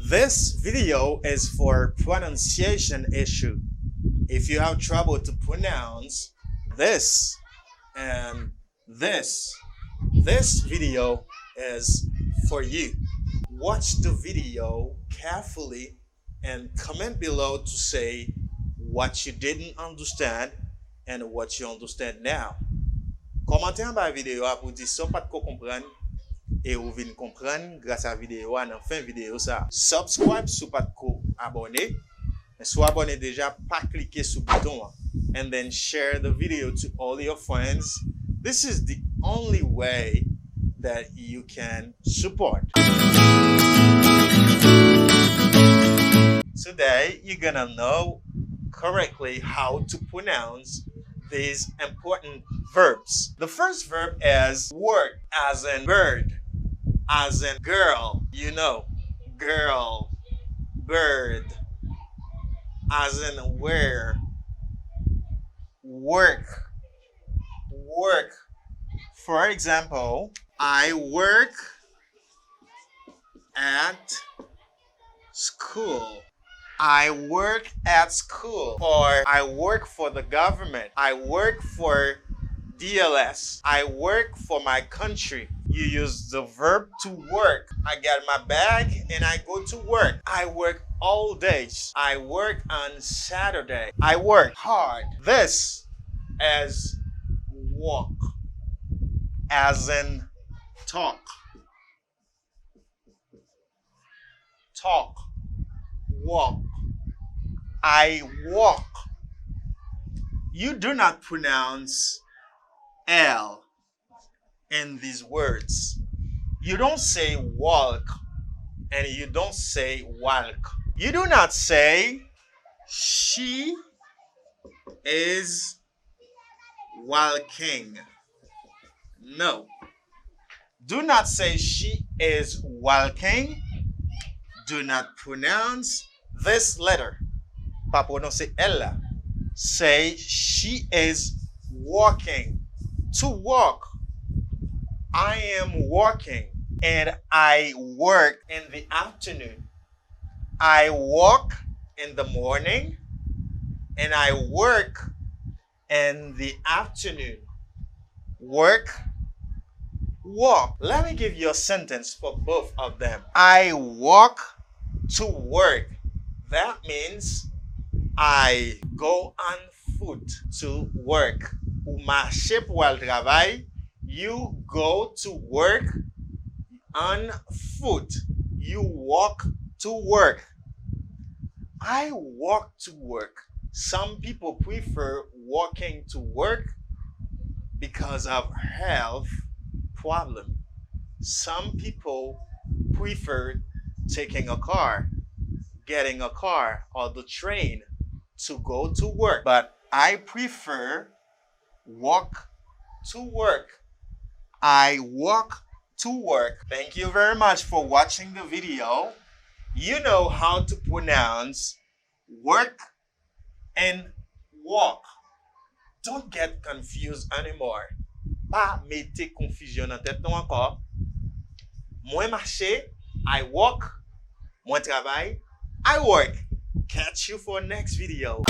This video is for pronunciation issue. If you have trouble to pronounce this and this video is for you. Watch the video carefully and comment below to say what you didn't understand and what you understand now. Commentez en bas vidéo pour dire si vous pas de comprendre et vous venez comprendre grâce à la vidéo en fin vidéo ça. Subscribe si vous pas de abonné. Mais si vous abonné déjà, pas cliquer sur le bouton and then share the video to all your friends. This is the only way that you can support. Today, you're gonna know correctly how to pronounce these important verbs. The first verb is work, as in bird, as in girl, you know, girl, bird, as in where, work, work. For example, I work at school. I work at school. Or I work for the government. I work for DLS. I work for my country. You use the verb to work. I get my bag and I go to work. I work all days. I work on Saturday. I work hard. This is walk, as in talk. Talk, walk. I walk. You do not pronounce L in these words. You don't say walk and you don't say walk. You do not say she is walking. No. Do not say she is walking. Do not pronounce this letter. Pas prononcer L. Say she is walking. To walk. I am working and I work in the afternoon. I walk in the morning and I work in the afternoon. Work, walk. Let me give you a sentence for both of them. I walk to work. That means I go on foot to work. Ou marcher pour aller travail. You go to work on foot. You walk to work. I walk to work. Some people prefer walking to work because of health problem. Some people prefer taking a car, getting a car or the train to go to work. But I prefer walk to work. I walk to work. Thank you very much for watching the video. You know how to pronounce work and walk. Don't get confused anymore. Pas mettez confusion en tête non encore. Moi marcher, I walk. Moi travail, I work. Catch you for next video.